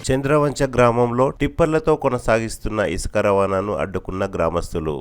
చంద్రవంచ గ్రామంలో టిప్పర్లతో కొనసాగిస్తున్న ఇసుక రవాణాను అడ్డుకున్న గ్రామస్తులు.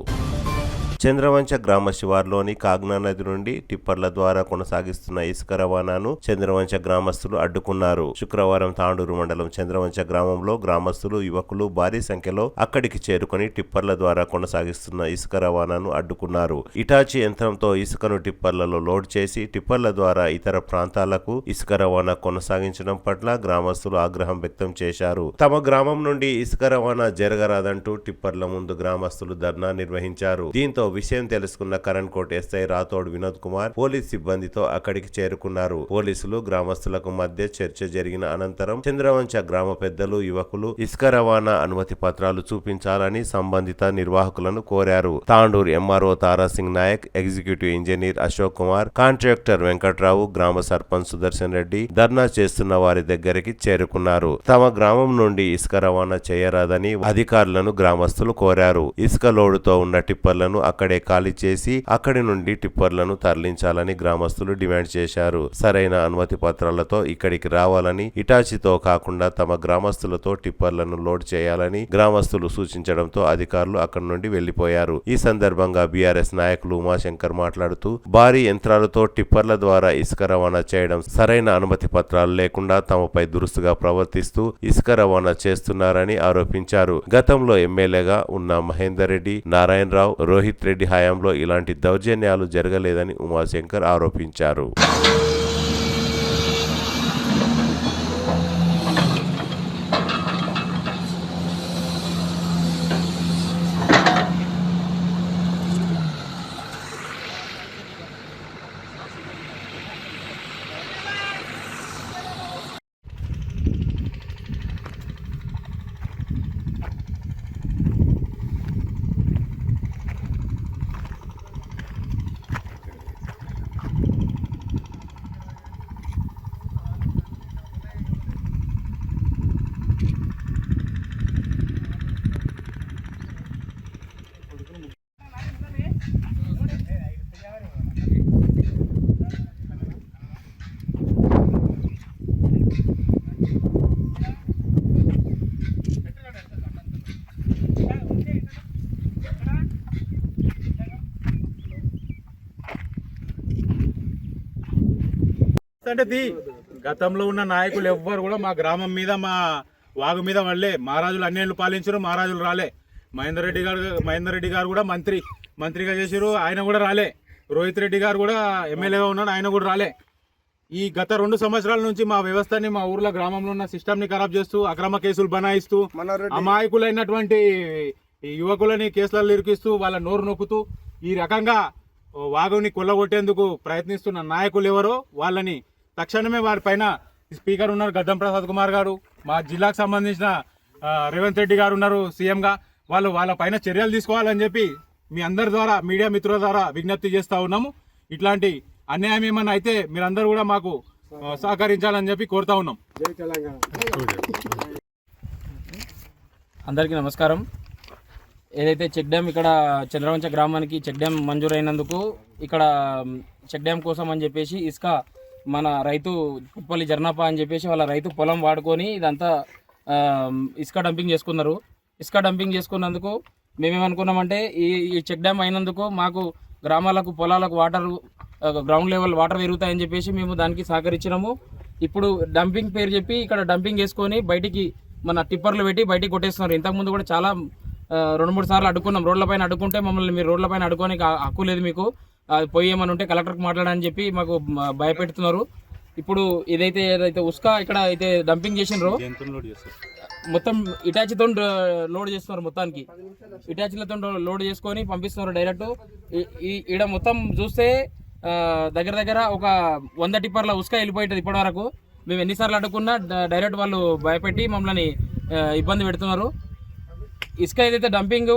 చంద్రవంచ గ్రామ శివార్లోని కాగ్నా నది నుండి టిప్పర్ల ద్వారా కొనసాగిస్తున్న ఇసుక రవాణాను చంద్రవంచ గ్రామస్తులు అడ్డుకున్నారు. శుక్రవారం తాండూరు మండలం చంద్రవంచ గ్రామంలో గ్రామస్తులు, యువకులు భారీ సంఖ్యలో అక్కడికి చేరుకుని టిప్పర్ల ద్వారా కొనసాగిస్తున్న ఇసుక రవాణాను అడ్డుకున్నారు. ఇటాచి యంత్రంతో ఇసుకను టిప్పర్లలో లోడ్ చేసి టిప్పర్ల ద్వారా ఇతర ప్రాంతాలకు ఇసుక రవాణా కొనసాగించడం పట్ల గ్రామస్తులు ఆగ్రహం వ్యక్తం చేశారు. తమ గ్రామం నుండి ఇసుక రవాణా జరగరాదంటూ టిప్పర్ల ముందు గ్రామస్తులు ధర్నా నిర్వహించారు. దీంతో విషయం తెలుసుకున్న కరణ్కోట్ ఎస్ఐ రాథోడ్ వినోద్ కుమార్ పోలీస్ సిబ్బందితో అక్కడికి చేరుకున్నారు. పోలీసులు గ్రామస్తులకు మధ్య చర్చ జరిగిన అనంతరం చంద్రవంచ గ్రామ పెద్దలు, యువకులు ఇసుక రవాణా అనుమతి పత్రాలు చూపించాలని సంబంధిత నిర్వాహకులను కోరారు. Tandur MRO Tara Singh Naik, executive engineer Ashok Kumar, contractor Venkatrao, గ్రామ సర్పంచ్ సుదర్శన్ రెడ్డి ధర్నా చేస్తున్న వారి దగ్గరికి చేరుకున్నారు. తమ గ్రామం నుండి ఇసుక రవాణా చేయరాదని అధికారులను గ్రామస్తులు కోరారు. ఇసుక లోడుతో ఉన్న టిప్పర్లను అక్కడే ఖాళీ చేసి అక్కడి నుండి టిప్పర్లను తరలించాలని గ్రామస్తులు డిమాండ్ చేశారు. సరైన అనుమతి పత్రాలతో ఇక్కడికి రావాలని, ఇటాచితో కాకుండా తమ గ్రామస్తులతో టిప్పర్లను లోడ్ చేయాలని గ్రామస్తులు సూచించడంతో అధికారులు అక్కడి నుండి వెళ్లిపోయారు. ఈ సందర్భంగా బీఆర్ఎస్ నాయకులు ఉమాశంకర్ మాట్లాడుతూ భారీ యంత్రాలతో టిప్పర్ల ద్వారా ఇసుక రవాణా చేయడం, సరైన అనుమతి పత్రాలు లేకుండా తమపై దురుసుగా ప్రవర్తిస్తూ ఇసుక రవాణా చేస్తున్నారని ఆరోపించారు. గతంలో ఎమ్మెల్యేగా ఉన్న మహేందర్ రెడ్డి, నారాయణరావు, రోహిత్ రెడ్డి హయాంలో ఇలాంటి దౌర్జన్యాలు జరగలేదని ఉమాశంకర్ ఆరోపించారు. అంటే గతంలో ఉన్న నాయకులు ఎవ్వరు కూడా మా గ్రామం మీద, మా వాగు మీద వాళ్ళే మహారాజులు అన్నేళ్ళు పాలించారు. మహారాజులు రాలే. మహేందర్ రెడ్డి గారు కూడా మంత్రిగా చేశారు, ఆయన కూడా రాలే. రోహిత్ రెడ్డి గారు కూడా ఎమ్మెల్యేగా ఉన్నాడు, ఆయన కూడా రాలే. ఈ గత 2 సంవత్సరాల నుంచి మా వ్యవస్థని, మా ఊర్లో గ్రామంలో ఉన్న సిస్టమ్ని ఖరాబ్ చేస్తూ, అక్రమ కేసులు బనాయిస్తూ, అమాయకులైనటువంటి యువకులని కేసులలో ఇరికిస్తూ, వాళ్ళ నోరు నొక్కుతూ ఈ రకంగా వాగుని కొల్లగొట్టేందుకు ప్రయత్నిస్తున్న నాయకులు ఎవరో వాళ్ళని తక్షణమే వారిపైన స్పీకర్ ఉన్నారు గద్దం ప్రసాద్ కుమార్ గారు, మా జిల్లాకు సంబంధించిన రేవంత్ రెడ్డి గారు ఉన్నారు సీఎంగా, వాళ్ళ పైన చర్యలు తీసుకోవాలని చెప్పి మీ అందరి ద్వారా, మీడియా మిత్రుల ద్వారా విజ్ఞప్తి చేస్తూ ఉన్నాము. ఇట్లాంటి అన్యాయం ఏమన్నా అయితే మీరందరూ కూడా మాకు సహకరించాలని చెప్పి కోరుతా ఉన్నాం. అందరికీ నమస్కారం. ఏదైతే చెక్ డ్యామ్ ఇక్కడ చంద్రవంచ గ్రామానికి చెక్ డ్యామ్ మంజూరైనందుకు ఇక్కడ చెక్ డ్యామ్ కోసం అని చెప్పేసి ఇసుక మన రైతు పుప్పల్లి జర్నాపా అని చెప్పేసి వాళ్ళ రైతు పొలం వాడుకొని ఇదంతా ఇసుక డంపింగ్ చేసుకున్నారు. ఇసుక డంపింగ్ చేసుకున్నందుకు మేమేమనుకున్నామంటే ఈ చెక్ డ్యామ్ అయినందుకు మాకు గ్రామాలకు, పొలాలకు గ్రౌండ్ లెవెల్ వాటర్ పెరుగుతాయని చెప్పేసి మేము దానికి సహకరించినాము. ఇప్పుడు డంపింగ్ పేరు చెప్పి ఇక్కడ డంపింగ్ చేసుకొని బయటికి మన టిప్పర్లు పెట్టి బయటికి కొట్టేస్తున్నారు. ఇంతకుముందు కూడా చాలా 2-3 సార్లు అడ్డుకున్నాం. రోడ్లపైన అడ్డుకుంటే మమ్మల్ని మీరు రోడ్లపైన అడ్డుకోనికి హక్కు లేదు, మీకు పోయి ఏమని ఉంటే కలెక్టర్కి మాట్లాడని చెప్పి మాకు భయపెడుతున్నారు. ఇప్పుడు ఏదైతే ఉస్క ఇక్కడ అయితే డంపింగ్ చేసినారో మొత్తం ఇటాచితో లోడ్ చేస్తున్నారు. మొత్తానికి ఇటాచీలతో లోడ్ చేసుకొని పంపిస్తున్నారు డైరెక్ట్. ఈడ మొత్తం చూస్తే దగ్గర ఒక 100 టిప్పర్ల ఉస్క వెళ్ళిపోయింది ఇప్పటి వరకు. మేము ఎన్నిసార్లు అడ్డుకున్నా డైరెక్ట్ వాళ్ళు భయపెట్టి మమ్మల్ని ఇబ్బంది పెడుతున్నారు. ఇసుక ఏదైతే డంపింగ్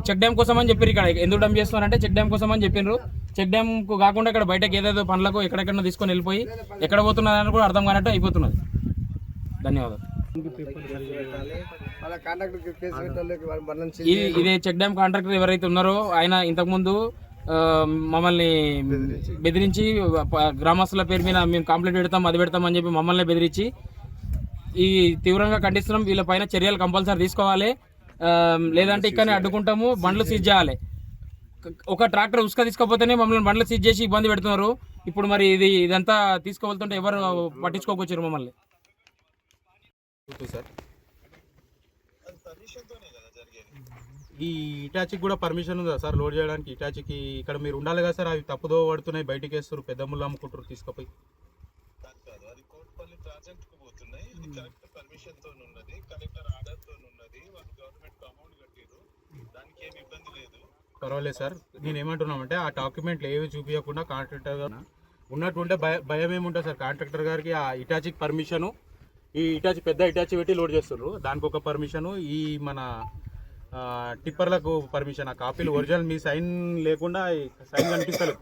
చెక్ డ్యామ్ కోసం అని చెప్పారు. ఇక్కడ ఎందుకు డంప్ చేస్తున్నారంటే చెక్ డ్యామ్ కోసం అని చెప్పినారు. చెక్ డ్యామ్ కు కాకుండా ఇక్కడ బయటకు ఏదేదో పనులకు ఎక్కడెక్కడ తీసుకొని వెళ్ళిపోయి ఎక్కడ పోతున్నారని కూడా అర్థం కానట్టు అయిపోతున్నది. ధన్యవాదాలు. ఇదే చెక్ డ్యామ్ కాంట్రాక్టర్ ఎవరైతే ఉన్నారో ఆయన ఇంతకుముందు మమ్మల్ని బెదిరించి గ్రామస్తుల పేరు మీద మేము కంప్లైంట్ పెడతాం, అది పెడతాం అని చెప్పి మమ్మల్ని బెదిరించి ఈ తీవ్రంగా ఖండిస్తున్నాం. వీళ్ళపైన చర్యలు కంపల్సరీ తీసుకోవాలి. లేదంటే ఇక్కడనే అడ్డుకుంటాము, బండ్లు సీజ్ చేయాలి. ఒక ట్రాక్టర్ ఉసుక తీసుకోపోతేనే మమ్మల్ని బండ్లు సీజ్ చేసి ఇబ్బంది పెడుతున్నారు. ఇప్పుడు మరి ఇదంతా తీసుకోవాలంటే ఎవరు పట్టించుకోకొచ్చారు మమ్మల్ని. సార్ ఈ ఇటాచికి కూడా పర్మిషన్ ఉందా సార్ లోడ్ చేయడానికి? ఇటాచికి ఇక్కడ మీరు ఉండాలి కదా సార్, అవి తప్పుదో పడుతున్నాయి, బయటికి వేస్తారు, పెద్ద ముళ్ళు అమ్ముకుంటారు తీసుకుపోయి. అది కోట్పల్లి ప్రాజెక్ట్ కు పోతున్నాయి. ఇది కలెక్టర్ పర్మిషన్ తో ఉన్నది, కలెక్టర్ ఆర్డర్ తో ఉన్నది. వాళ్ళు గవర్నమెంట్ అమౌంట్ కట్టారు, దానికి ఏమి ఇబ్బంది లేదు. పర్వాలేదు సార్. నేను ఏమంటున్నామంటే ఆ డాక్యుమెంట్లు ఏవి చూపించకుండా కాంట్రాక్టర్ గారు ఉన్నట్టుంటే భయం ఏముంటుంది సార్ కాంట్రాక్టర్ గారికి? ఆ ఇటాచికి పర్మిషను, ఈ ఇటాచి పెద్ద ఇటాచి పెట్టి లోడ్ చేస్తున్నారు, దానికి ఒక పర్మిషను, ఈ మన టిప్పర్లకు పర్మిషన్. ఆ కాపీలు ఒరిజినల్ మీ సైన్ లేకుండా సైన్ కనిపిస్తలేదు.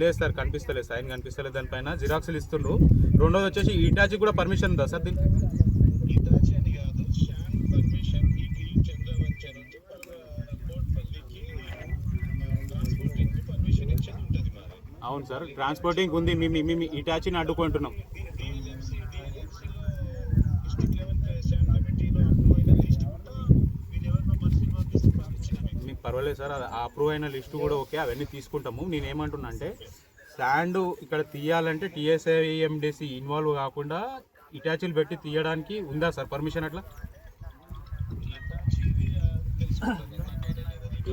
లేదు సార్, కనిపిస్తలేదు, సైన్ కనిపిస్తలేదు. దానిపైన జిరాక్స్లు ఇస్తుండ్రు. రెండోది వచ్చేసి ఇటాచి కూడా పర్మిషన్ ఉందా సార్ దీనికి? ఇటాచి అని కాదు, షాన్ పర్మిషన్ ఇది చంద్రవంచ నుంచి కోట్పల్లికి ట్రాన్స్పోర్టింగ్ కి పర్మిషన్ ఇచ్చేది ఉంటుంది మరి. అవును సార్, ట్రాన్స్పోర్టింగ్ ఉంది. మేము ఇటాచిని అడ్డుకుంటున్నాం. డిస్ట్రిక్ట్ లెవెల్ షాన్ కమిటీలో అప్రూవ్ అయిన లిస్ట్ కూడా మీరు ఎవరినో మనిషిని పంపిస్తే పంపించిన మీకు పర్వాలేదు సార్, అది అప్రూవ్ అయిన లిస్టు కూడా ఓకే, అవన్నీ తీసుకుంటాము. నేను ఏమంటున్నా అంటే స్టాండ్ ఇక్కడ తీయాలంటే టీఎస్ఐఎండిసి ఇన్వాల్వ్ కాకుండా ఇటాచీలు పెట్టి తీయడానికి ఉందా సార్ పర్మిషన్? అట్లా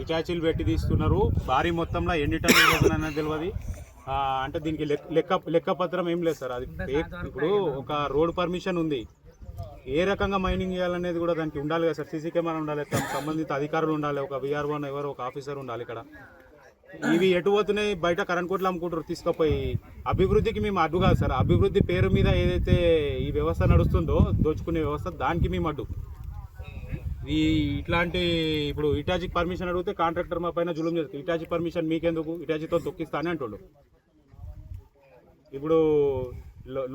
ఇటాచీలు పెట్టి తీస్తున్నారు, భారీ మొత్తంలో ఎన్ని టన్నులు పోతుందన్నది తెలియదు. అంటే దీనికి లెక్క పత్రం ఏం లేదు సార్, అది ఫేక్. ఇప్పుడు ఒక రోడ్ పర్మిషన్ ఉంది, ఏ రకంగా మైనింగ్ చేయాలనేది కూడా దానికి ఉండాలి కదా సార్. సీసీ కెమెరా ఉండాలి, సంబంధిత అధికారులు ఉండాలి, ఒక విఆర్ఓ ఎవరు ఒక ఆఫీసర్ ఉండాలి ఇక్కడ. ఇవి ఎటు పోతున్నాయి? బయట కరెంట్ కోట్లు అమ్ముకుంటారు తీసుకుపోయి. అభివృద్ధికి మేము అడ్డు కాదు సార్, అభివృద్ధి పేరు మీద ఏదైతే ఈ వ్యవస్థ నడుస్తుందో దోచుకునే వ్యవస్థ, దానికి మేము అడ్డు. ఇట్లాంటి ఇప్పుడు ఇటాచికి పర్మిషన్ అడిగితే కాంట్రాక్టర్ మా పైన జులుం చేస్తుంది. ఇటాచి పర్మిషన్ మీకెందుకు, ఇటాచితో తొక్కిస్తానే అంటుండు. ఇప్పుడు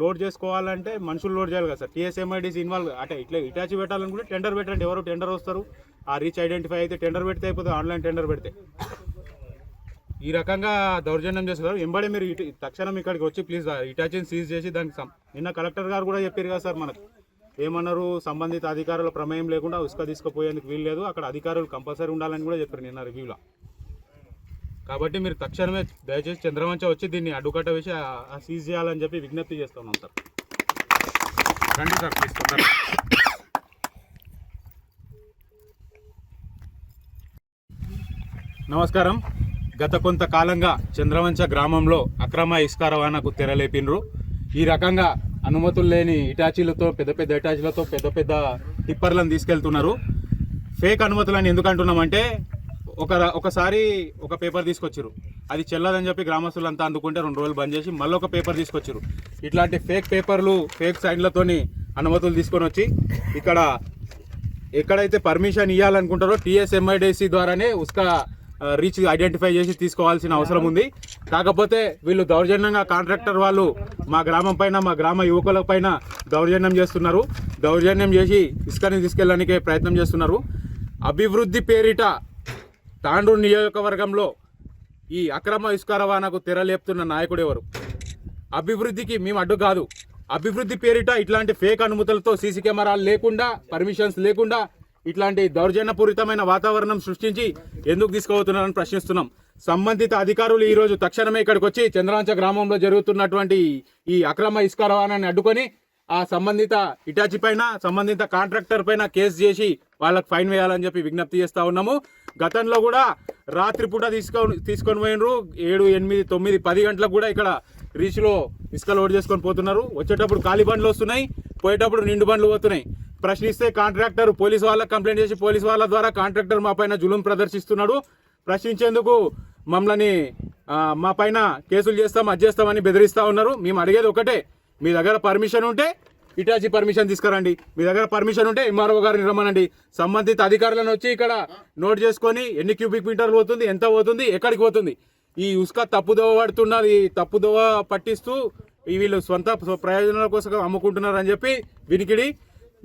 లోడ్ చేసుకోవాలంటే మనుషులు లోడ్ చేయాలి కదా సార్, టీఎస్ఎంఐడిసి ఇన్వాల్వ్. అంటే ఇట్లా ఇటాచి పెట్టాలనుకుంటే టెండర్ పెట్టండి, ఎవరు టెండర్ వస్తారు, ఆ రీచ్ ఐడెంటిఫై అయితే టెండర్ పెడితే అయిపోతుంది, ఆన్లైన్ టెండర్ పెడితే. ఈ రకంగా దౌర్జన్యం చేస్తున్నారు. ఎంబడే మీరు తక్షణం ఇక్కడికి వచ్చి ప్లీజ్ ఇటాచిని సీజ్ చేసి దానికి నిన్న కలెక్టర్ గారు కూడా చెప్పారు కదా సార్, మనకు ఏమన్నారు, సంబంధిత అధికారుల ప్రమేయం లేకుండా ఉసుక తీసుకుపోయేందుకు వీలు లేదు, అక్కడ అధికారులు కంపల్సరీ ఉండాలని కూడా చెప్పారు నిన్న రివ్యూలో. కాబట్టి మీరు తక్షణమే దయచేసి చంద్రవంచ వచ్చి దీన్ని అడ్డుకట్ట వేసి సీజ్ చేయాలని చెప్పి విజ్ఞప్తి చేస్తున్నాం సార్. రండి సార్ ప్లీజ్ తొందరగా. నమస్కారం. గత కొంతకాలంగా చంద్రవంచ గ్రామంలో అక్రమ ఇసుక రవాణాకు తెరలేపినరు. ఈ రకంగా అనుమతులు లేని ఇటాచీలతో పెద్ద పెద్ద ఇటాచీలతో పెద్ద పెద్ద టిప్పర్లను తీసుకెళ్తున్నారు. ఫేక్ అనుమతులని ఎందుకు అంటున్నామంటే ఒకసారి ఒక పేపర్ తీసుకొచ్చారు, అది చెల్లదని చెప్పి గ్రామస్తులు అంతా అందుకుంటే 2 రోజులు బంద్ చేసి మళ్ళీ ఒక పేపర్ తీసుకొచ్చారు. ఇట్లాంటి ఫేక్ పేపర్లు ఫేక్ సైన్లతోని అనుమతులు తీసుకొని వచ్చి ఇక్కడ ఎక్కడైతే పర్మిషన్ ఇవ్వాలనుకుంటారో టీఎస్ఎంఐడిసి ద్వారానే ఉస్క రీచ్ ఐడెంటిఫై చేసి తీసుకోవాల్సిన అవసరం ఉంది. కాకపోతే వీళ్ళు దౌర్జన్యంగా కాంట్రాక్టర్ వాళ్ళు మా గ్రామం పైన మా గ్రామ యువకుల పైన దౌర్జన్యం చేస్తున్నారు. దౌర్జన్యం చేసి ఇసుకని తీసుకెళ్ళడానికే ప్రయత్నం చేస్తున్నారు. అభివృద్ధి పేరిట తాండూరు నియోజకవర్గంలో ఈ అక్రమ ఇసుక రవాణాకు తెరలేపుతున్న నాయకుడు ఎవరు? అభివృద్ధికి మేము అడ్డు కాదు. అభివృద్ధి పేరిట ఇట్లాంటి ఫేక్ అనుమతులతో సీసీ కెమెరాలు లేకుండా పర్మిషన్స్ లేకుండా ఇట్లాంటి దౌర్జన్యపూరితమైన వాతావరణం సృష్టించి ఎందుకు తీసుకుపోతున్నారని ప్రశ్నిస్తున్నాం. సంబంధిత అధికారులు ఈరోజు తక్షణమే ఇక్కడికి వచ్చి చంద్రవంచ గ్రామంలో జరుగుతున్నటువంటి ఈ అక్రమ ఇసుక రవాణాన్ని అడ్డుకొని ఆ సంబంధిత ఇటాచి పైన సంబంధిత కాంట్రాక్టర్ పైన కేసు చేసి వాళ్ళకి ఫైన్ వేయాలని చెప్పి విజ్ఞప్తి చేస్తూ ఉన్నాము. గతంలో కూడా రాత్రిపూట తీసుకొని పోయినరు. 7, 8, 9, 10 గంటలకు కూడా ఇక్కడ రీచ్లో ఇసుక లోడ్ చేసుకొని పోతున్నారు. వచ్చేటప్పుడు ఖాళీ బండ్లు వస్తున్నాయి, పోయేటప్పుడు నిండు బండ్లు పోతున్నాయి. ప్రశ్నిస్తే కాంట్రాక్టర్ పోలీసు వాళ్ళకి కంప్లైంట్ చేసి పోలీసు వాళ్ళ ద్వారా కాంట్రాక్టర్ మా పైన జులుం ప్రదర్శిస్తున్నాడు. ప్రశ్నించేందుకు మమ్మల్ని మా పైన కేసులు చేస్తాం అది చేస్తామని బెదిరిస్తూ ఉన్నారు. మేము అడిగేది ఒకటే, మీ దగ్గర పర్మిషన్ ఉంటే ఇటాచి పర్మిషన్ తీసుకురండి, మీ దగ్గర పర్మిషన్ ఉంటే ఎంఆర్ఓ గారిని రమ్మనండి. సంబంధిత అధికారులను వచ్చి ఇక్కడ నోట్ చేసుకొని ఎన్ని క్యూబిక్ మీటర్లు పోతుంది, ఎంత పోతుంది, ఎక్కడికి పోతుంది, ఈ ఉసుక తప్పుదోవ పడుతున్నది, తప్పుదోవ పట్టిస్తూ వీళ్ళు సొంత ప్రయోజనాల కోసం అమ్ముకుంటున్నారు అని చెప్పి వినికిడి.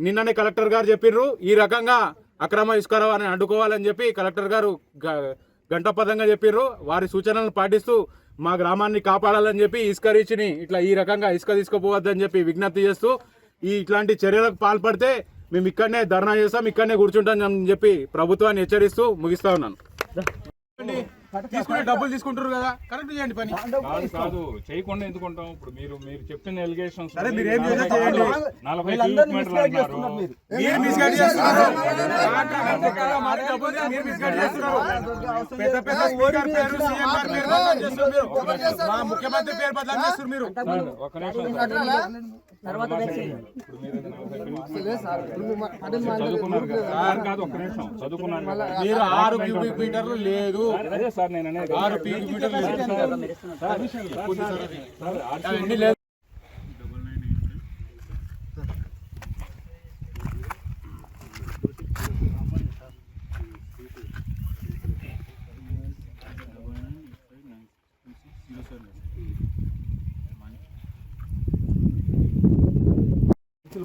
నిన్ననే కలెక్టర్ గారు చెప్పిర్రు ఈ రకంగా అక్రమ ఇసుక రవాణాని అడ్డుకోవాలని చెప్పి కలెక్టర్ గారు గంటపదంగా చెప్పిర్రు. వారి సూచనలను పాటిస్తూ మా గ్రామాన్ని కాపాడాలని చెప్పి ఇసుక రీచ్ని ఇట్లా ఈ రకంగా ఇసుక తీసుకుపోవద్దని చెప్పి విజ్ఞప్తి చేస్తూ ఇట్లాంటి చర్యలకు పాల్పడితే మేము ఇక్కడనే ధర్నా చేస్తాం, ఇక్కడనే కూర్చుంటాం అని చెప్పి ప్రభుత్వాన్ని హెచ్చరిస్తూ ముగిస్తా ఉన్నాను. తీసుకునే డబ్బులు తీసుకుంటారు కదా, కరెక్ట్ చేయండి పని. కాదు చేయకుండా ఎందుకుంటాం? ఇప్పుడు మీరు చెప్పిన ఎలిగేషన్స్ సరే మీరు ఏం చేయాలో చేయండి. 40 కిలోమీటర్లు అన్నారు. మీరు మిస్గైడ్ చేస్తున్నారు. మరి డబ్బులు మీరు మిస్గైడ్ చేస్తున్నారు. పెద్ద పెద్ద స్పీకర్ పేరు, సీఎం గారి పేరు బదనాం చేస్తున్నారు మీరు. మా ముఖ్యమంత్రి పేరు బదనాం చేస్తున్నారు మీరు. ఒక నిమిషం చదువుకున్నారు కదా కాదు, ఒక్క నిమిషం చదువుకున్నారు కదా మీరు 6 క్యూబిక్ మీటర్లు లేదు. అదే సార్ నేను అనేది 6 క్యూబిక్ మీటర్లు లేదు.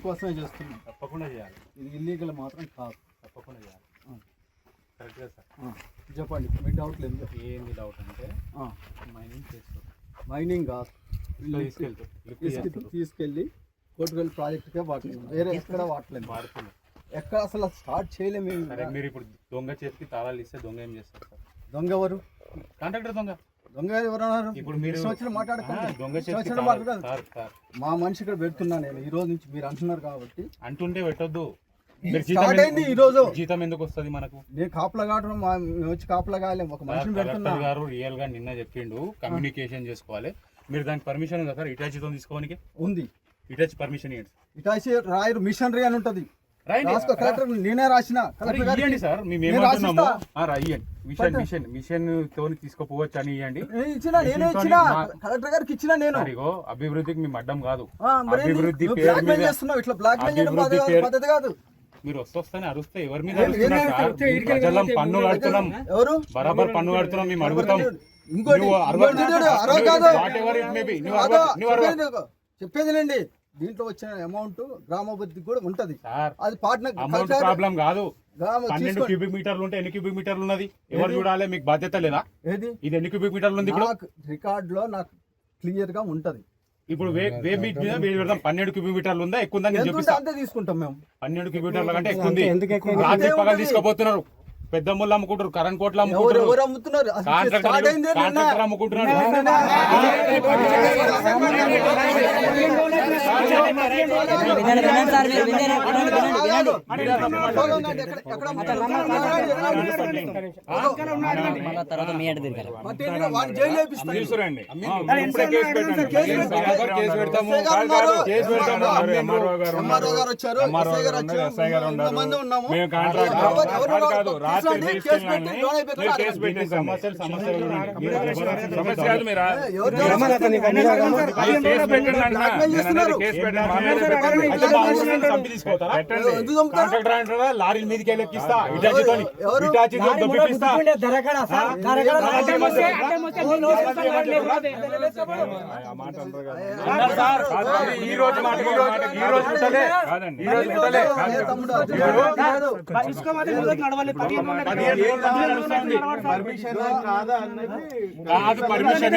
కోసమే చేస్తున్నాం. తప్పకుండా చేయాలి. ఇది ఇల్లీగల్ మాత్రం కాదు. తప్పకుండా చేయాలి. కరెక్ట్గా సార్. చెప్పండి మీ డౌట్ లేదు. ఏంది డౌట్ అంటే మైనింగ్ చేస్తారు, మైనింగ్ కాదు, తీసుకెళ్ళి కోటిపల్లి ప్రాజెక్టుకే వాడలేదు, వేరే ఎక్కడ వాడలేదు. ఎక్కడ అసలు స్టార్ట్ చేయలేము. మీరు ఇప్పుడు దొంగ చేతికి తాళాలు ఇస్తే దొంగ ఏం చేస్తారు సార్? దొంగ ఎవరు? కాంట్రాక్టర్ దొంగ. దొంగ ఎవరన్నారు? ఇప్పుడు మీరు మాట్లాడకండి. దొంగ మా మనిషి ఇక్కడ పెడుతున్నా నేను ఈ రోజు నుంచి. మీరు అంటున్నారు కాబట్టి అంటుంటే పెట్టొద్దు. స్టార్ట్ అయింది ఈ రోజు. జీతం ఎందుకు వస్తుంది మనకు? నేను కాపలా కావడం మేము వచ్చి కాపలా కాలేము. ఒక మనిషిని పెడుతున్నా. గారు రియల్ గా నిన్న చెప్పిండు కమ్యూనికేషన్ చేసుకోవాలి. మీరు దానికి పర్మిషన్ ఉందా సార్? ఇటాచీతో తీసుకోవడానికి ఉంది. ఇటాచీ పర్మిషన్ ఇవ్వండి. ఇటాచీ రాయరు మిషనరీ అని ఉంటది. రాసుకో. కలెక్టర్ నేనే రాసిన. ఇవ్వండి సార్, మేము ఏమంటున్నాము ఇవ్వండి. మిషన్ తో తీసుకుపోవచ్చు అని ఇవ్వండి. నేనే ఇచ్చిన కలెక్టర్ గారికి ఇచ్చిన. నేను అభివృద్ధికి మేము అడ్డం కాదు. అభివృద్ధి ఇట్లా బ్లాక్ పద్ధతి కాదు. మీరు వస్తేనే అరుస్తే ఎవరి మీద ప్రజలం పన్ను కడుతున్నాం, ఎవరు బరాబర్ పన్ను కడుతున్నాం. మేము అడుగుతాం. చెప్పేదిలేండి. దీంట్లో వచ్చిన అమౌంట్ గ్రామాభివృద్ధికి కూడా ఉంటది. అది అమౌంట్ ప్రాబ్లం కాదు. 12 క్యూబిక్ మీటర్లు ఉంటే ఎన్ని క్యూబిక్ మీటర్లు ఉన్నది ఎవరు చూడాలి? మీకు బాధ్యత లేదా? ఏది ఇది ఎన్ని క్యూబిక్ మీటర్లు ఉంది? రికార్డ్ లో నాకు క్లియర్ గా ఉంటది. ఇప్పుడు 12 క్యూబిక్ మీటర్లు ఉందా ఎక్కువ ఉందా? నేను చూపిస్తా. అంతే తీసుకుంటాం మేము. 12 క్యూబిక్ మీటర్ల కంటే ఎక్కువ ఉంది. రాత్రి పగలు తీసుకోబోతున్నారు. పెద్ద ముళ్ళు అమ్ముకుంటారు, కరెంట్ కోట్లు అమ్ముకుంటారు, కాంట్రాక్టర్ అమ్ముకుంటున్నారు. తీసుకురండి. మేము కాంట్రాక్టర్ కాదు. లారీ మీదకి ఎక్కిస్తా, ఇటాచీతో దొబ్బిస్తా. ఈ రోజు కాదు పర్మిషన్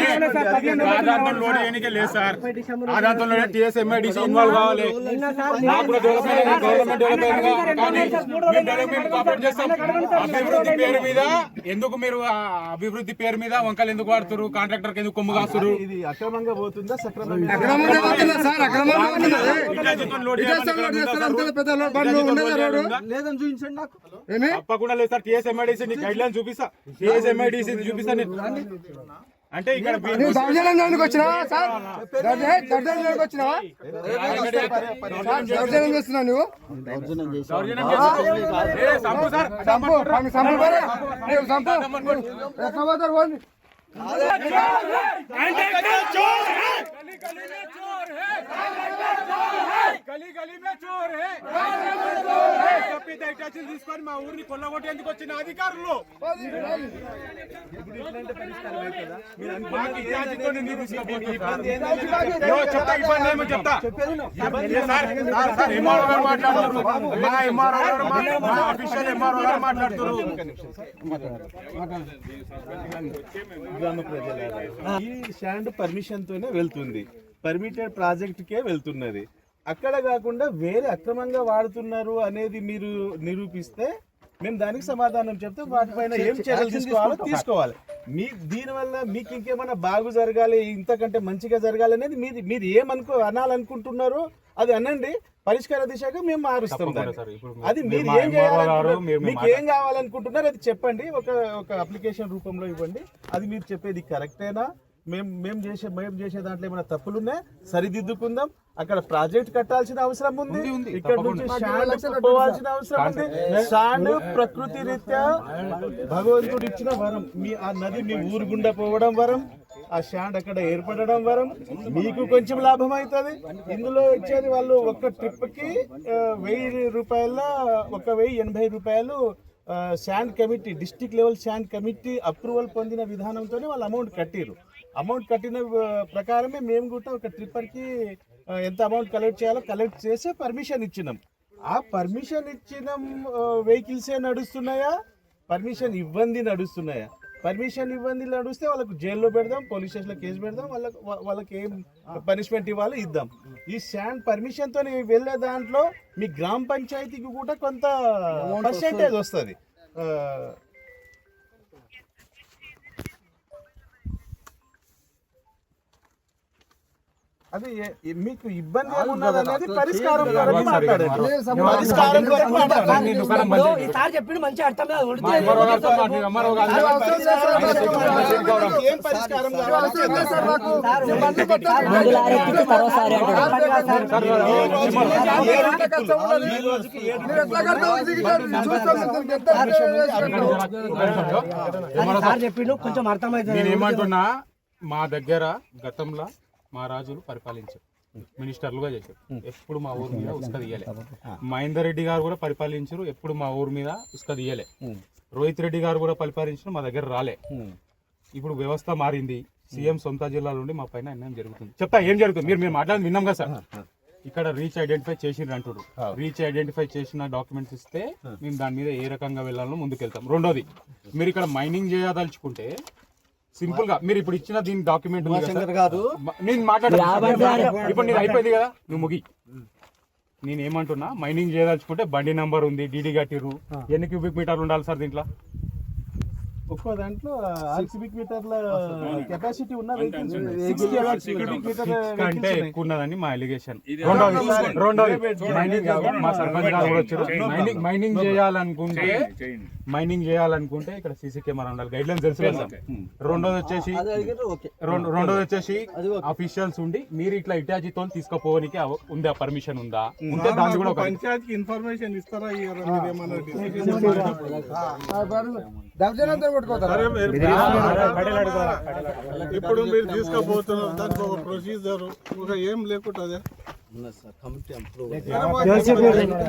ఆధాంతం లోడ్ చేయడానికి లేదు సార్. ఆధాంతం లోడ్ టీఎస్ఎంఐడిసి ఇన్వాల్వ్ కావాలి. నాకు కూడా గవర్నమెంట్ కాపాడు చేస్తాం. అభివృద్ధి పేరు మీద ఎందుకు మీరు అభివృద్ధి పేరు మీద వంకలు ఎందుకు వాడుతారు? కాంట్రాక్టర్ ఎందుకు కొమ్ము కాస్తారు? అక్రమంగా పోతుందా? లేదని చూపించండి నాకు. తప్పకుండా లేదు సార్. టీఎస్ఎంఐడిసి నీ గైడ్ లైన్ చూపిస్తా. టీఎస్ఎంఐడిసి చూపిస్తా. అంటే ఇక్కడ गली गली में चोर है। పెద్ద ఇటాచీలు తీసుకొని మా ఊరిని కొల్లగొట్టేందుకు వచ్చిన అధికారులు మాకు ఇటాచీతో నింది తీసుకుపోతున్నారు. చెప్తా ఇబ్బంది ఏమో చెప్తా. సార్ ఎంఆర్ఓ గారు మాట్లాడుతున్నారు. మా ఎంఆర్ఓ గారు మా అఫీషియల్ ఎంఆర్ఓ గారు మాట్లాడుతున్నారు. గ్రామ ప్రజలారా, ఈ స్టాండ్ పర్మిషన్ తోనే వెళ్తుంది, పర్మిటెడ్ ప్రాజెక్ట్ కే వెళ్తున్నది. అక్కడ కాకుండా వేరే అక్రమంగా వాడుతున్నారు అనేది మీరు నిరూపిస్తే మేము దానికి సమాధానం చెప్తే వాటిపైన ఏం చర్యలు తీసుకోవాలో తీసుకోవాలి. దీనివల్ల మీకు ఇంకేమైనా బాగు జరగాలి, ఇంతకంటే మంచిగా జరగాలి అనేది మీరు అనాలనుకుంటున్నారో అది అనండి. పరిష్కార దిశగా మేము మారుస్తాం దాన్ని. అది మీరు ఏం చేయాలి, మీకు ఏం కావాలనుకుంటున్నారు అది చెప్పండి, ఒక అప్లికేషన్ రూపంలో ఇవ్వండి. అది మీరు చెప్పేది కరెక్టేనా, మేము చేసే దాంట్లో ఏమైనా తప్పులున్నాయి సరిదిద్దుకుందాం. అక్కడ ప్రాజెక్ట్ కట్టాల్సిన అవసరం ఉంది, ఇక్కడ నుంచి స్టాండ్ పోవాల్సిన అవసరం ఉంది. స్టాండ్ ప్రకృతి రీత్యా భగవంతుడు ఇచ్చిన వరం. ఆ నది మీ ఊరు గుండా పోవడం వరం, ఆ స్టాండ్ అక్కడ ఏర్పడడం వరం. మీకు కొంచెం లాభం అవుతుంది. ఇందులో ఇచ్చేది వాళ్ళు ఒక ట్రిప్ కి 1000 రూపాయల 1080 రూపాయలు sand committee, district level sand committee approval పొందిన విధానంతోనే వాళ్ళు అమౌంట్ కట్టిరు. అమౌంట్ కట్టిన ప్రకారమే మేము కూడా ఒక ట్రిప్పర్కి ఎంత అమౌంట్ కలెక్ట్ చేయాలో కలెక్ట్ చేసి పర్మిషన్ ఇచ్చినాం. ఆ పర్మిషన్ ఇచ్చిన వెహికల్సే నడుస్తున్నాయా, పర్మిషన్ ఇవ్వండి నడుస్తున్నాయా? పర్మిషన్ ఇవ్వండి నడుస్తే వాళ్ళకు జైల్లో పెడదాం, పోలీస్ స్టేషన్లో కేసు పెడదాం, వాళ్ళకి ఏం పనిష్మెంట్ ఇవ్వాలో ఇద్దాం. ఈ శాండ్ పర్మిషన్తో వెళ్ళే దాంట్లో మీ గ్రామ పంచాయతీకి కూడా కొంత పర్సెంటేజ్ వస్తుంది. అది మీకు ఇబ్బంది ఏమున్నది అనేది పరిష్కారం కొరకు మాట్లాడండి. పరిష్కారం కొరకు మాట్లాడండి. చెప్పింది మంచి అర్థం కాదు. ఏం పరిష్కారం కావాలి? చెప్పిండు కొంచెం అర్థమైంది. నేనేమంటున్నా, మా దగ్గర గతంలో మా రాజులు పరిపాలించారు, మినిస్టర్లుగా చేశారు. ఎప్పుడు మా ఊరి మీద ఉసుక తీయలే. మహేందర్ రెడ్డి గారు కూడా పరిపాలించారు, ఎప్పుడు మా ఊరి మీద ఉసుక తీయలే. రోహిత్ రెడ్డి గారు కూడా పరిపాలించారు, మా దగ్గర రాలే. ఇప్పుడు వ్యవస్థ మారింది, సీఎం సొంత జిల్లా నుండి మా పైన అన్యాయం జరుగుతుంది. చెప్తా ఏం జరుగుతుంది, మీరు మాట్లాడి విన్నాం కదా సార్. ఇక్కడ రీచ్ ఐడెంటిఫై చేసిండ్రు అంటారు. రీచ్ ఐడెంటిఫై చేసిన డాక్యుమెంట్స్ ఇస్తే మేము దాని మీద ఏ రకంగా వెళ్ళాలో ముందుకెళ్తాం. రెండోది, మీరు ఇక్కడ మైనింగ్ చేయదలుచుకుంటే సింపుల్ గా మీరు ఇప్పుడు ఇచ్చిన దీని డాక్యుమెంట్ నేను మాట్లాడాను. ఇప్పుడు నీకు అయిపోయింది కదా, నువ్వు ముగి. నేను ఏమంటున్నా, మైనింగ్ చేయదలుచుకుంటే బండి నంబర్ ఉంది, డీడీ కట్టిరు. ఎన్ని క్యూబిక్ మీటర్లు ఉండాలి సార్ దీంట్లో? ఒక్కో దాంట్లో 6 క్యూబిక్ మీటర్ల కెపాసిటీ ఉన్న కంటే ఎక్కువ ఉన్నదని మా ఎలిగేషన్. రెండోది మా సర్పంచ్ గారు కూడా వచ్చారు. మైనింగ్ చేయాలనుకుంటే ఇక్కడ సీసీ కెమెరా ఉండాలి, గైడ్ లైన్స్ తెలుసు కదా. రెండోది వచ్చేసి అఫీషియల్స్ ఉండి మీరు ఇట్లా ఇటాచీతో తీసుకుపోవడానికి ఉందా, పర్మిషన్ ఉందా? ఉంటే దాన్ని కూడా పంచాయతీకి ఇన్ఫర్మేషన్ ఇస్తారా? ఇప్పుడు మీరు తీసుకుపోతున్నారు, దానికి ఒక ప్రొసీజర్ ఏం లేకుంటుందా?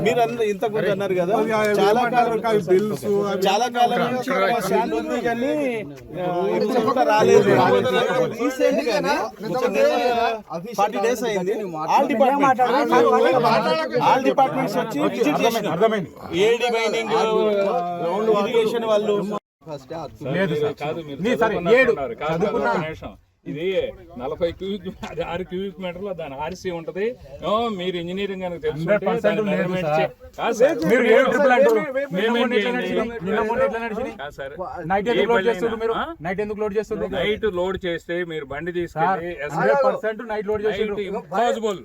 మీరు ఇంతకు అన్నారు కదా, చాలా కాలం నుంచి కానీ రాలేదు. రీసెంట్ గానే 40 days అయింది. ఆల్ డిపార్ట్మెంట్స్ వచ్చి విజిట్ చేసినారు. ఏడి మైనింగ్, ఇరిగేషన్ వాళ్ళు లేదు సార్. 7 చదువుకున్నా ఇది 40 క్యూబిక్, అది 6 క్యూబిక్ మీటర్లో దాని ఆర్సీ ఉంటది. మీరు ఇంజనీరింగ్ కనుక తెలుసు నైట్ లోడ్ చేస్తే మీరు బండి తీసుకెళ్ళి నైట్ లోడ్ చేసి ఇంపాసిబుల్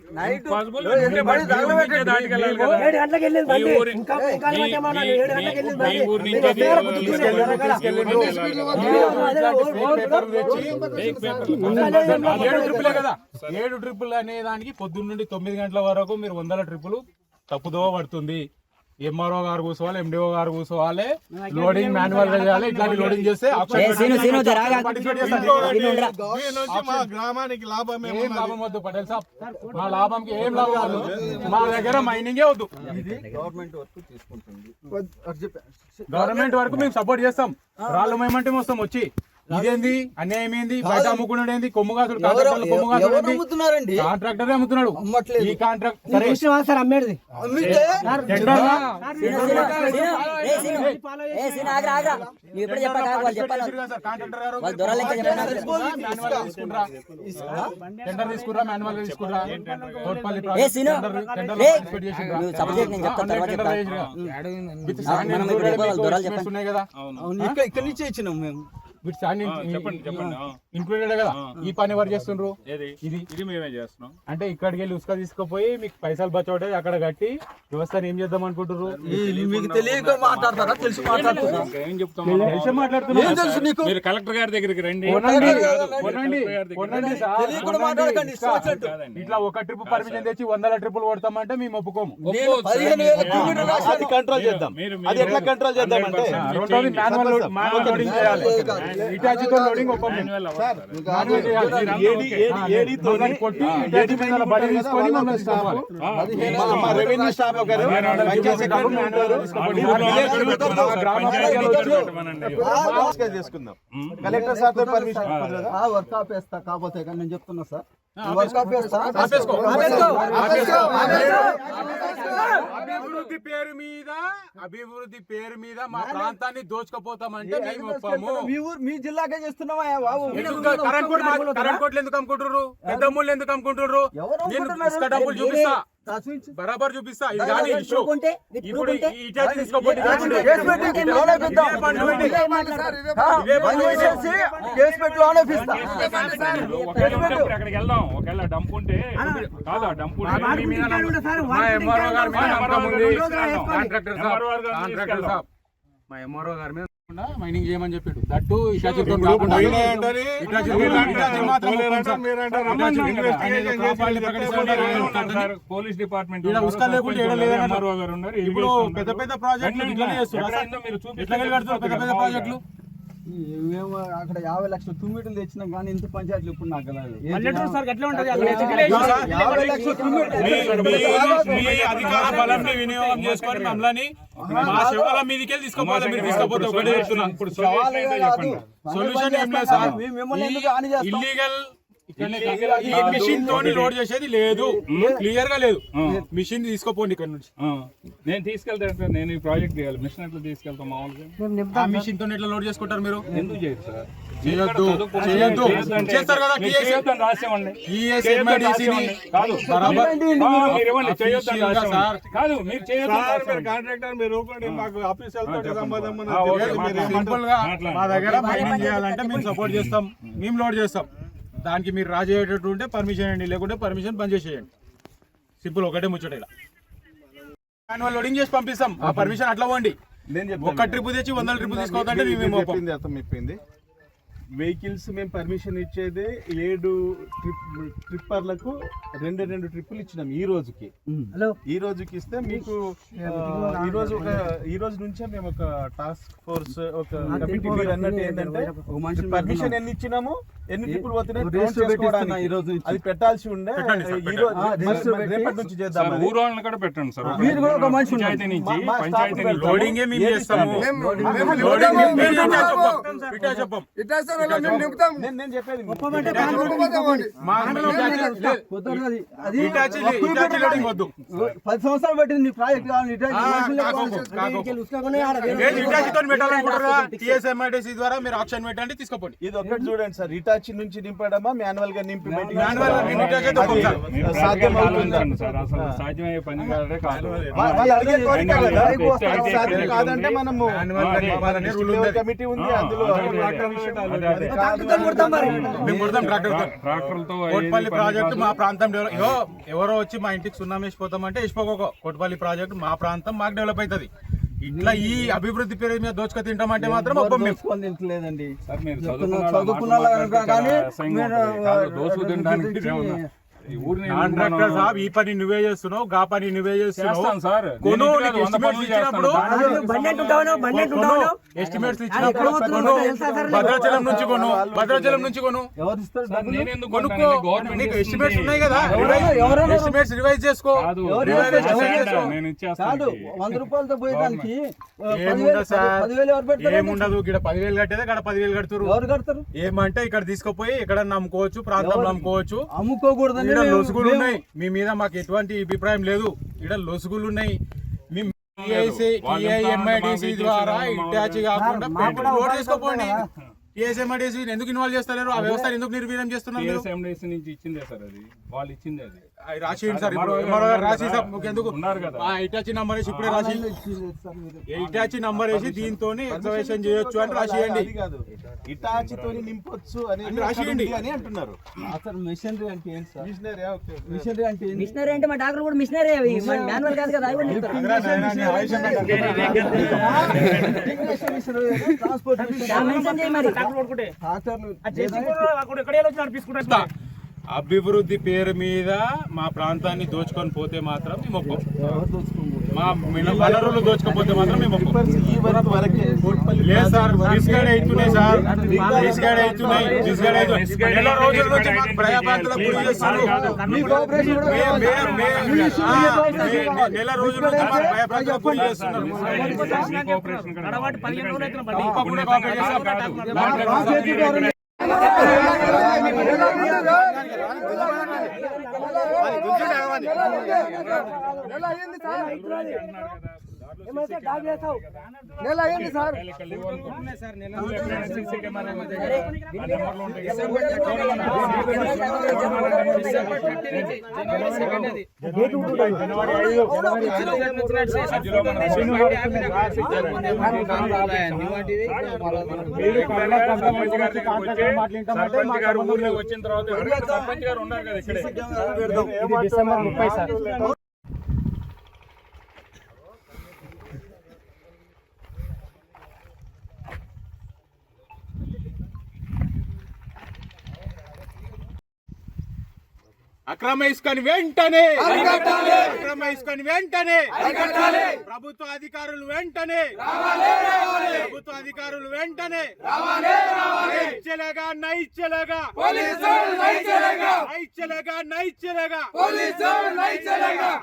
కదా. 7 ట్రిప్పులు అనే దానికి పొద్దున్న నుండి 9 గంటల వరకు మీరు 100 ట్రిప్పులు తప్పుదోవ పడుతుంది. ఎంఆర్ఓ గారు కూర్చోవాలి, ఎండిఓ గారు కూర్చోవాలి, లోడింగ్ మాన్యువల్ గా చేయాలి. ఇట్లాంటి లోడింగ్ చేస్తే మా గ్రామానికి లాభం ఏం లాభం వద్దు పటేల్ సాబ్, మా లాభంకి ఏం లాభం వద్దు. మా దగ్గర మైనింగే వద్దు. గవర్నమెంట్ వర్క్ తీసుకుంటుంది. గవర్నమెంట్ వరకు మేము సపోర్ట్ చేస్తాం. రాళ్ళు మేమంటే మొత్తం వచ్చి ఇదేంది అన్యాయం ఏంది, బయట అమ్ముకున్నాడు ఏంది, కొమ్ముగాసుడు కాంట్రాక్టర్ అమ్ముతున్నాడు. ఈ కాంట్రాక్ట్ సరే టెండర్ తీసుకురా, మాన్యువల్ తీసుకురా, ఉన్నాయి కదా ఇక్కడి నుంచి ఇచ్చినాం మేము. ఇంక్లూడెడ్ కదా. ఈ పని ఎవరు చేస్తుండ్రు? ఇది మేమే చేస్తున్నాం. అంటే ఇక్కడికి వెళ్ళి ఉసుక తీసుకుపోయి మీకు పైసలు బచ్చోటే అక్కడ కట్టి వ్యవస్థను ఏం చేద్దాం అనుకుంటున్నారు? మీకు తెలియక మాట్లాడతారా? తెలిసి మాట్లాడుతున్నా. ఏం చెప్తాం? తెలిసి మాట్లాడుతున్నారు. మీరు కలెక్టర్ గారి దగ్గరికి రండి. ఇట్లా ఒక ట్రిప్ పర్మిషన్ తెచ్చి 100 ట్రిప్పులు కొడతామంటే మేము ఒప్పుకోము. అది కంట్రోల్ చేద్దాం. అది ఎట్లా కంట్రోల్ చేద్దాం అంటే రెండోది మాన్యువల్ లోడింగ్ చేయాలి. ఇటాచితో లోడింగ్ ఒప్పందం కొట్టి ఇటాచి మీద బడి తీసుకొని మమ్మల్ని తీసుకోవాలి. మా రెవెన్యూ స్టాఫ్ ఒకరు, పంచాయత్ సెక్రటరీ ఉంటారు. చేసుకుందాం. కలెక్టర్ సార్ తో పర్మిషన్ వర్క్ ఆపేస్తా. కాకపోతే నేను చెప్తున్నా సార్, అభివృద్ధి పేరు మీద మా ప్రాంతాన్ని దోచుకుపోతామంటే మేము ఒప్పము. మీ జిల్లాకే చేస్తున్నావా బాబు? కరెంట్ కోట్లు ఎందుకు అమ్ముకుంటున్నారు? పెద్దమ్ముళ్ళు ఎందుకు అమ్ముకుంటున్నారు? నేను ఇసుక డబ్బులు చూపిస్తా, బరాబర్ చూపిస్తా. ఇది కానీ ఇష్యూ. ఇప్పుడు ఇటాచి తీసుకోపోతే అక్కడికి వెళ్దాం. ఒకవేళ డంప్ ఉంటే కాదు, డంప్ మా ఎంఆర్ఓ గారి మీద నమ్మకం ఉంది. కాంట్రాక్టర్ సాబ్ మా ఎంఆర్ఓ గారి మీద మైనింగ్ చేయమని చెప్పాడు. దట్టు పోలీస్ డిపార్ట్మెంట్ ఉసుక లేకుండా ఇప్పుడు పెద్ద పెద్ద ప్రాజెక్టులు ఇట్లానే చేస్తున్నారు. ఎట్లా కడుతున్నారు పెద్ద పెద్ద ప్రాజెక్టులు? మేము అక్కడ 50 లక్షల తుమ్మిటలు తెచ్చినాం కానీ ఇంత పంచాయతీలు ఇప్పుడు నాకు మీ అధికార బలంని వినియోగం చేసుకొని మమ్మల్ని మా శివాల మీదకి తీసుకోపోతే మీరు తీసుకోపోతే ఒకటే చెప్తున్నా. ఇప్పుడు సొల్యూషన్ ఏం లేదు సార్. ఇల్లీగల్ మిషన్ తోని లోడ్ చేసేది లేదు, క్లియర్ గా లేదు. మిషన్ తీసుకోపోండి ఇక్కడ నుంచి. నేను తీసుకెళ్తాను. నేను ఈ ప్రాజెక్ట్ చేయాలి. మిషన్ ఎట్లా తీసుకెళ్తాం మామూలుగా? ఆ మిషన్ తో ఎట్లా లోడ్ చేసుకుంటారు మీరు? ఎందుకు చేయరు సార్? చేయొద్దు. చేస్తారు కదా రాసేవండి. కాదు మీరు కాంట్రాక్టర్ మీరు మాకు ఆఫీస్ సింపుల్ గా మా దగ్గర మైనింగ్ చేయాలంటే మేము సపోర్ట్ చేస్తాం, మేము లోడ్ చేస్తాం. దానికి మీరు రాజేటట్టు ఉంటే పర్మిషన్ అండి, లేకుంటే పర్మిషన్ బంద్ చేసేయండి. సింపుల్, ఒకటే ముచ్చట. ఇలా మాన్యువల్ లోడింగ్ చేసి పంపిస్తాం. ఆ పర్మిషన్ అట్లా పోండి. ఒక ట్రిప్ తెచ్చి 100 ట్రిప్ తీసుకోవద్దంటే మేము అర్థం అయిపోయింది. వెహికల్స్ మేము పర్మిషన్ ఇచ్చేది 7 ట్రిప్పర్లకు 2 ట్రిప్పులు ఇచ్చినాం ఈ రోజుకి. ఈ రోజుకి ఇస్తే మీకు ఈ రోజు నుంచే మేము ఒక టాస్క్ ఫోర్స్, ఒక కమిటీ అన్నట్టు ఏంటంటే పర్మిషన్ ఎన్ని ఇచ్చినాము, ఎన్ని ట్రిప్పులు పోతున్నాయి ఈ రోజు అది పెట్టాల్సి ఉండే. ఈ రోజు రేపటి నుంచి చేద్దాం. ఊరోళ్ళని కూడా పెట్టండి సార్. పంచాయతీ నుంచి లోడింగ్ నేను చెప్పేది వద్దు. 10 సంవత్సరాలు పట్టింది ప్రాజెక్ట్. ద్వారా మీరు ఆప్షన్ పెట్టండి, తీసుకోండి. ఇది ఒక్కటి చూడండి సార్, ఇటాచి నుంచి నింపడమా మాన్యువల్ గా నింపి సాధ్యమయ్యే పని కాదు. కాదంటే మనము కమిటీ ఉంది, అందులో కోట్పల్లి ప్రాజెక్టు మా ప్రాంతం ఎవరో వచ్చి మా ఇంటికి సున్నం వేసిపోతామంటే వేసిపోకో. కోట్పల్లి ప్రాజెక్టు మా ప్రాంతం మాకు డెవలప్ అవుతుంది. ఇట్లా ఈ అభివృద్ధి పేరు మీద దోచుక తింటామంటే మాత్రం లేదండి. ఈ ఊరిని కాంట్రాక్టర్ సాబ్ ఈ పని నువ్వే చేస్తున్నావు, గా పని నువ్వే చేస్తున్నావు. చేస్తాను సార్. కొను, నేను నీకు 100 estimates పనులు ఇచ్చినప్పుడు ఎస్టిమేట్స్ ఇచ్చినప్పుడు కొను, భద్రాచలం నుంచి కొను ఎవరు ఇస్తారు సార్, నేను ఎందుకు కొనుక్కో. కొంటాను? గవర్నమెంట్ నీకు ఇస్తుంది. ఎస్టిమేట్స్ ఉన్నాయి కదా, ఎవరైనా- ఎస్టిమేట్స్ రివైజ్ చేసుకో. కాదు, ఎవరు ల్యాండ్ చేస్తారు? నేను ఇచ్చేస్తాను. కాదు 100 రూపాయలతో పోయేదానికి ఏముండదు సార్, 10,000 ఎవరు పెడతారు? ఏముండదు. ఇక్కడ 10,000 కట్టేదే ఇక్కడ 10,000 కడుతురు. ఎవరు కడతారు? ఏమంటే ఇక్కడ తీసుకుపోయి ఎక్కడ అమ్ముకోవచ్చు, ప్రాంతంలో అమ్ముకోవచ్చు. అమ్ముకోకూడదని ఇక్కడ మేము- లొసుగులు ఉన్నాయి. మీ మీద మాకు ఎటువంటి అభిప్రాయం లేదు. ఇక్కడ లొసుగులు ఉన్నాయి. మీ TIMIDC ద్వారా ఇటాచి కాకుండా పెట్టుబడి లోడ్ చేసుకోపోండి. TIMIDC ఎందుకు ఇన్వాల్వ్ చేస్తలేరు? ఆ వ్యవస్థ ఎందుకు నిర్వీర్యం చేస్తున్నారు మీరు? TSMDC నుంచి ఇచ్చిందే సార్, అది వాళ్ళు ఇచ్చింది. అది అది రాసియండి సార్, ఇప్పుడు MRO గారు రాసి సార్ ఎందుకు ఉన్నారు కదా. ఆ ఇటాచి నంబర్ వేసి ఇప్పుడే రాసి ఇటాచి నంబర్ వేసి దీంతో ఎగ్జామినేషన్ చేయొచ్చు అని రాసియండి. అది కాదు, ఇటాచితో నింపొచ్చు అని అని రాసియండి. అని అంటున్నారు. అసలు మిషనరీ అంటే ఏంటి సార్? Machinery okay. మిషనరీ అంటే ఏంటి? మిషనరీ అంటే మా డాక్టర్ కూడా మిషనరీ అవి మాన్యువల్ కాదు కదా, అవి కూడా చెప్తారు. ట్రాన్స్పోర్ట్ మెన్షన్ చేయి మరి. అభివృద్ధి పేరు మీద మా ప్రాంతాన్ని దోచుకొని పోతే మాత్రం మేము ఒప్పుకోం. మా వనరులు దోచుకోపోతే మాత్రం మేము ఒప్పుకోం. ఈ వరకు వరకే కోట్పల్లి లేదు సార్, డిస్గైడ్ అవుతున్నాయి సార్, డిస్గైడ్ అవుతున్నాయి. నెల రోజుల నుంచి మాకు భయభ్రాంతులకు గురి చేస్తున్నారు. నెల రోజుల నుంచి మాకు భయభ్రాంతులకు గురి చేస్తున్నారు. తప్పకుండా కోఆపరేట్ చేస్తాం. నెల అయింది సార్. వచ్చిన తర్వాత సర్పంచ్ గారు ఉన్నారు కదా ఇక్కడే. December 30 sir. అక్రమ ఇసుకని వెంటనే అక్రమ ఇసుకని వెంటనే ప్రభుత్వ అధికారులు వెంటనే ప్రభుత్వ అధికారులు వెంటనే నైచ్చలేగా నైచ్చలేగా నైచ్చలేగా నైచ్చలేగా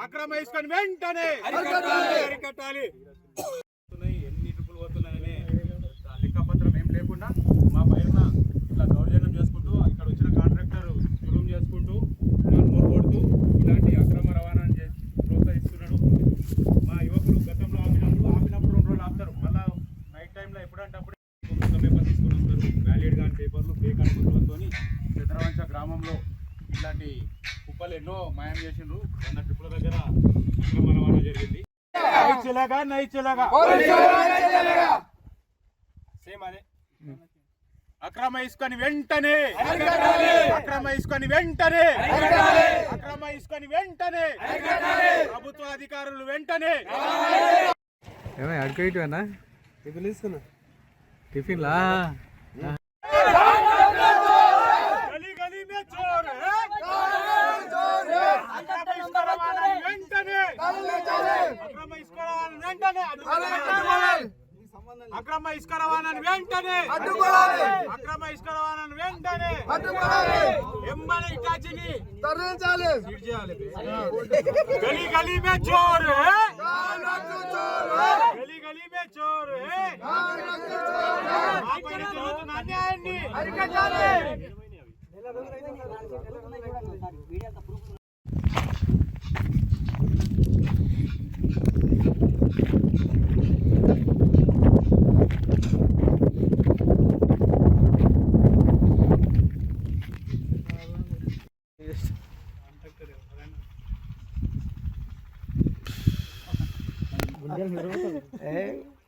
అక్రమ ఇసుకని వెంటనే అరికట్టాలి. ఎన్ని ట్రిపులు పోతున్నాయని లెక్కపత్రం ఏం లేకుండా మా పైన ఇట్లా దౌర్జన్యం చేసుకుంటూ ఇక్కడ వచ్చిన కాంట్రాక్టర్ జులుం చేసుకుంటూ కొడుతూ ఇలాంటి అక్రమ రవాణాను ప్రోత్సహిస్తున్నాడు. మా యువకులు గతంలో ఆపినప్పుడు 2 రోజులు ఆపుతారు, మళ్ళీ నైట్ టైంలో ఎప్పుడంటే అప్పుడు కొత్త పేపర్ తీసుకొని వస్తారు. వ్యాలిడ్ కాని పేపర్లు, ఫేక్ అనుమతులతో చంద్రవంచ గ్రామంలో ఇలాంటి కుప్పలు ఎన్నో మాయం చేసిండ్రు. 100 ట్రిప్పుల దగ్గర అక్రమ రవాణా జరిగింది. నైచ్చలేగా సేమ్ అదే అక్రమ ఇసుకని వెంటనే అక్రమ ఇసుకని వెంటనే అక్రమ ఇసుకని వెంటనే ప్రభుత్వ అధికారులు వెంటనే టిఫిన్లా గలీ గలీ మే చోర్ హై అక్రమ ఇసుక రవాణాని వెంటనే అక్రమ ఇసుక రవాణాని వెంటనే అక్రమ ఇసుక రవాణాని వెంటనే అక్రమ ఇసుక రవాణాని వెంటనే ఎంబడి ఇటాచిని తరలించాలి. గలీ గలీ మే చోర్ హై గలీ గలీ మే చోర్ హై ఆ పైన జరుగుతున్న అన్యాయాన్ని అరికట్టాలి.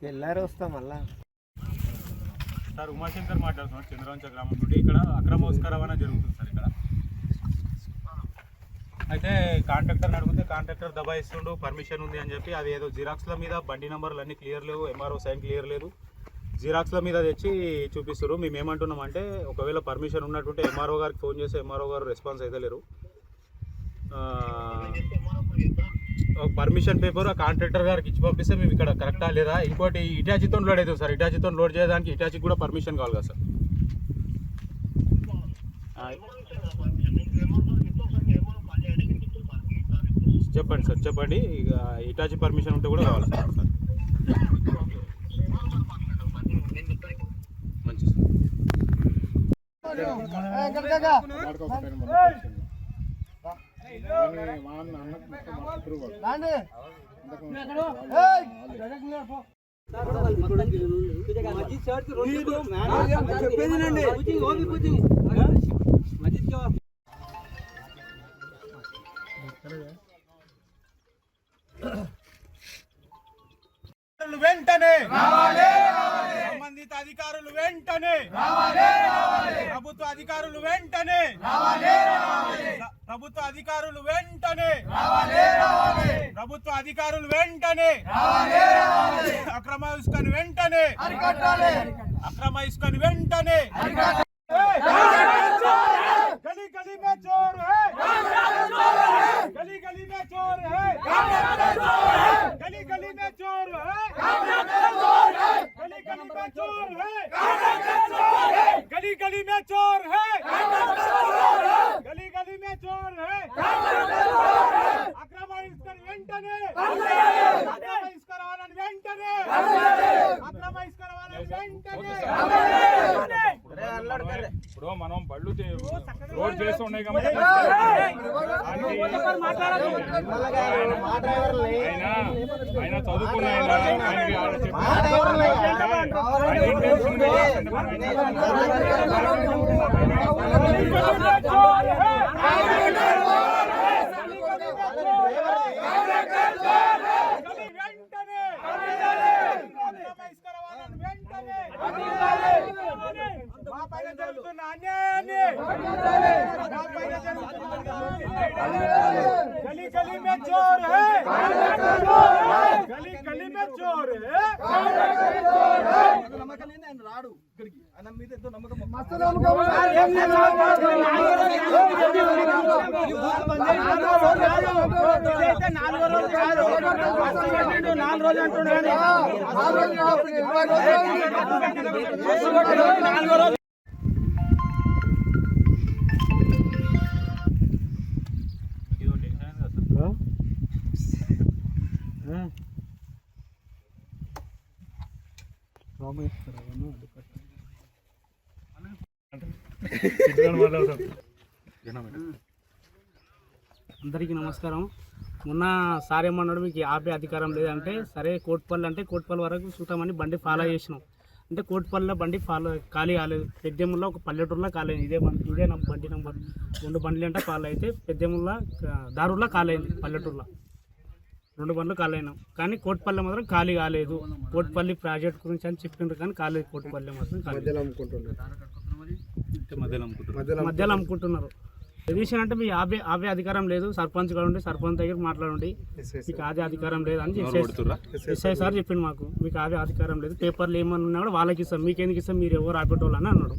ఎల్లారు వస్తాం మళ్ళా. సార్ ఉమాశంకర్ మాట్లాడుతున్నాడు చంద్రవంచ గ్రామం నుండి. ఇక్కడ అక్రమ ఇసుక రవాణా జరుగుతుంది సార్. ఇక్కడ అయితే కాంట్రాక్టర్ని అడిగితే కాంట్రాక్టర్ దబాయిస్తుండు, పర్మిషన్ ఉంది అని చెప్పి అది ఏదో జిరాక్స్ల మీద బండి నెంబర్లు అన్నీ క్లియర్ లేవు, MRO సైన్ క్లియర్ లేదు, జిరాక్స్ల మీద తెచ్చి చూపిస్తారు. మేము ఏమంటున్నామంటే ఒకవేళ పర్మిషన్ ఉన్నట్టుంటే MRO గారికి ఫోన్ చేస్తే MRO గారు రెస్పాన్స్ అయితే లేరు. పర్మిషన్ పేపర్ ఆ కాంట్రాక్టర్ గారికి ఇచ్చి పంపిస్తే మేము ఇక్కడ కరెక్టా లేదా. ఇంకోటి ఇటాచితో లోడ్ అవుతుంది సార్, ఇటాచితో లోడ్ చేయడానికి ఇటాచికి కూడా పర్మిషన్ కావాలి కదా సార్. చెప్పండి సార్, చెప్పండి. ఇక ఇటాచి పర్మిషన్ ఉంటే కూడా కావాలి సార్. వెంటనే సంబంధిత అధికారులు వెంటనే, ప్రభుత్వ అధికారులు వెంటనే, ప్రభుత్వ అధికారులు వెంటనే, ప్రభుత్వ అధికారులు వెంటనే అక్రమ ఇసుకను వెంటనే, అక్రమ ఇసుకను వెంటనే. गली गली में चोर है, गली गली में चोर है, गली गली में चोर है, गली गली में चोर है, गली गली में चोर है, गली गली में चोर है. अक्रम इसकर वेंटने, अक्रम इसकर वालन वेंटने, अक्रम इसकर वालन वेंटने. ఇప్పుడు మనం బళ్ళు రోడ్ చేసి ఉన్నాయి కాబట్టి ఆయన చదువుకున్న गली गली में चोर है, गली गली में चोर है. రాడు ఇక్కడికి ఆయన మీద ఎంతో నమ్మకం. అందరికీ నమస్కారం. మొన్న సార్ ఏమన్నాడు, మీకు ఆపే అధికారం లేదంటే సరే కోట్పల్లి అంటే కోట్పల్లి వరకు చూద్దామని బండి ఫాలో చేసినాం. అంటే కోట్పల్లిలో బండి ఖాళీ కాలేదు, పెద్దెముల్లో ఒక పల్లెటూరులో ఖాళీ అయింది. ఇదే బండి నెంబర్ 2 బండ్లు అంటే ఖాళీ అయితే పెద్దెముల్లో దారుల్లో ఖాళీ అయింది. పల్లెటూరులో 2 బండ్లు ఖాళీ అయినాం, కానీ కోట్పల్లి మాత్రం ఖాళీ కాలేదు. కోట్పల్లి ప్రాజెక్ట్ గురించి అని చెప్పిండ్రు కానీ కాలేదు. కోట్పల్లి మాత్రం మధ్యలో అమ్ముకుంటున్నారు. ఎడిషన్ అంటే మీ ఆపే అధికారం లేదు, సర్పంచ్ కూడా ఉండి సర్పంచ్ దగ్గర మాట్లాడండి, మీకు ఆదే అధికారం లేదు అని ఎస్ఐ సార్ చెప్పిండు మాకు. మీకు ఆదే అధికారం లేదు, పేపర్లు ఏమన్నా ఉన్నా కూడా వాళ్ళకి ఇస్తాం, మీకెందుకు ఇస్తాం, మీరు ఎవరు ఆపేటోళ్ళు అని అన్నాడు.